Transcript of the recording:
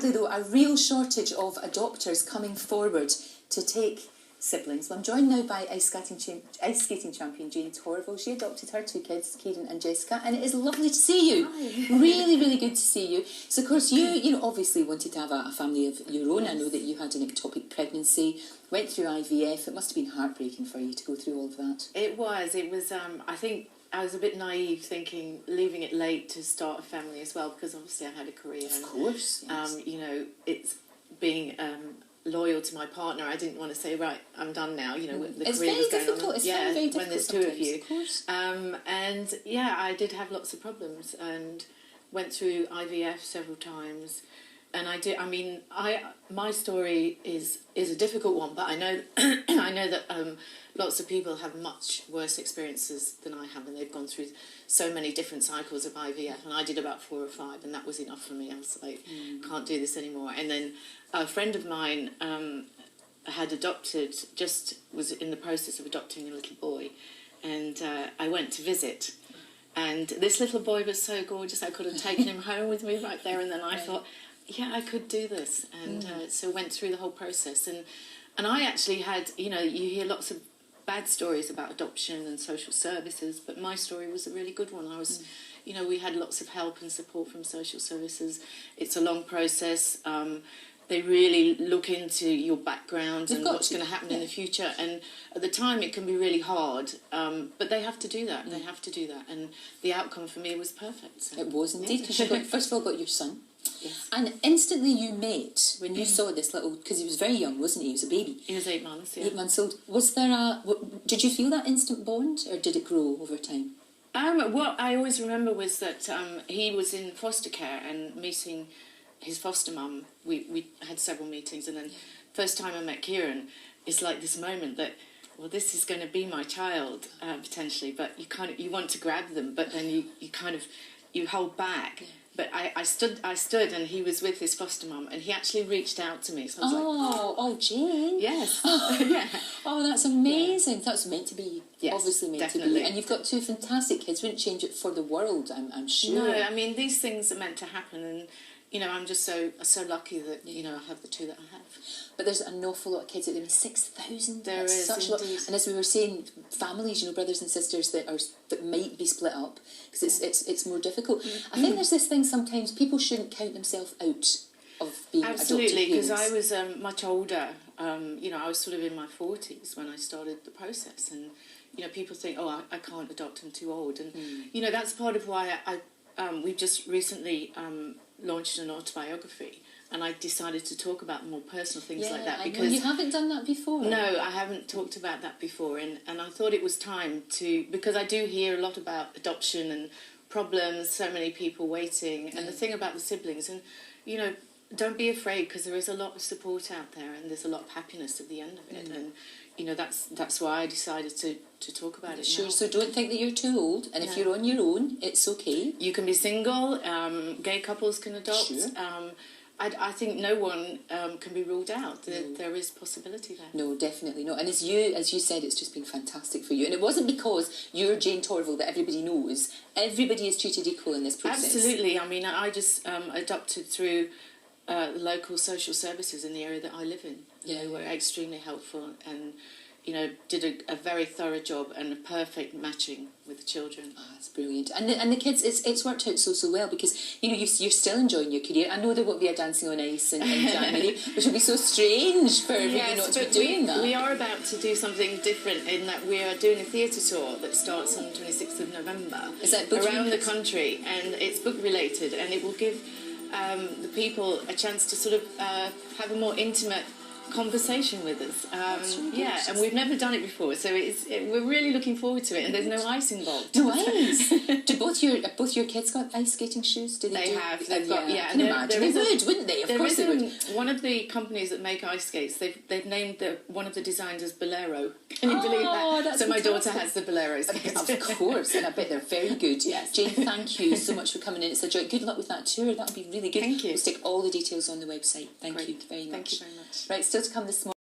sadly though, a real shortage of adopters coming forward to take siblings. Well, I'm joined now by ice skating champion Jayne Torvill. She adopted her two kids, Kieran and Jessica, and it is lovely to see you. Hi. Really, really good to see you. So, of course, you obviously wanted to have a family of your own. Yes. I know that you had an ectopic pregnancy, went through IVF. It must have been heartbreaking for you to go through all of that. It was. I think I was a bit naive thinking leaving it late to start a family as well, because obviously I had a career. Of course. Yes. It's being loyal to my partner. I didn't want to say, right, I'm done now. The it's career very was going difficult. on. It's very difficult when there's sometimes. Two of you. Of course. And yeah, I did have lots of problems and went through IVF several times. And I did. I mean, my story is a difficult one, but I know that lots of people have much worse experiences than I have, and they've gone through so many different cycles of IVF. And I did about 4 or 5, and that was enough for me. I was like, can't do this anymore. And then a friend of mine had adopted, was in the process of adopting a little boy, and I went to visit. And this little boy was so gorgeous, I could have taken him home with me right there. And then I thought, yeah, I could do this. And so went through the whole process. And I actually had, you hear lots of bad stories about adoption and social services, but my story was a really good one. I was, we had lots of help and support from social services. It's a long process. They really look into your background and what's going to happen in the future. And at the time, it can be really hard, but they have to do that. They have to do that. And the outcome for me was perfect. So. It was indeed, because you first of all got your son. Yes. And instantly you met when you saw this little, because he was very young, wasn't he? He was a baby. He was 8 months, yeah. 8 months old. Was there did you feel that instant bond, or did it grow over time? What I always remember was that he was in foster care, and meeting his foster mum, we had several meetings, and then first time I met Kieran, it's like this moment that, well, this is going to be my child, potentially, but you want to grab them, but then you hold back. Yeah. But I stood, and he was with his foster mum, and he actually reached out to me. So I was Jayne. Yes. Yeah. Oh, that's amazing. Yeah. That's meant to be. Yes, obviously meant definitely. To be. And you've got 2 fantastic kids. Wouldn't change it for the world, I'm sure. No, I mean, these things are meant to happen, and I'm just so lucky that I have the 2 that I have. But there's an awful lot of kids out there. 6,000. There is such indeed. A lot. And as we were saying, families, brothers and sisters that might be split up, because it's more difficult. I think there's this thing sometimes people shouldn't count themselves out of being absolutely, because I was much older. I was sort of in my 40s when I started the process, and people think, oh, I can't adopt, I'm too old, and that's part of why we've just recently launched an autobiography, and I decided to talk about more personal things like that, because you haven't done that before. No, I haven't talked about that before, and I thought it was time to, because I do hear a lot about adoption and problems, so many people waiting, and the thing about the siblings, and don't be afraid, because there is a lot of support out there, and there's a lot of happiness at the end of it, and that's why I decided to talk about it. Sure. Now. So don't think that you're too old, and if you're on your own, it's okay. You can be single. Gay couples can adopt. Sure. I think no one can be ruled out. There is possibility there. No, definitely not. And as you said, it's just been fantastic for you. And it wasn't because you're Jayne Torvill that everybody knows. Everybody is treated equal in this process. Absolutely. I mean, I just adopted through local social services in the area that I live in. They were extremely helpful, and did a very thorough job and a perfect matching with the children. Oh, that's brilliant. And the kids, it's worked out so well, because you're still enjoying your career. I know there won't be a dancing on ice in January, which would be so strange for everybody not to be doing that. We are about to do something different in that we are doing a theatre tour that starts on the 26th of November. Is that around the country, and it's book related, and it will give the people a chance to sort of have a more intimate conversation with us. And we've never done it before, so we're really looking forward to it, and there's no ice involved. No ice? Do both your kids got ice skating shoes? They have. They've got, I can imagine. They would, wouldn't they? Of course they would. One of the companies that make ice skates, they've named one of the designs as Bolero. Can you believe that? That's so my fantastic. daughter has the Bolero skates. Of course, and I bet they're very good. Yes. Jayne, thank you so much for coming in. It's a joy. Good luck with that tour. That'll be really good. Thank you. We'll stick all the details on the website. Thank you very much. Thank you very much. Right, still to come this morning.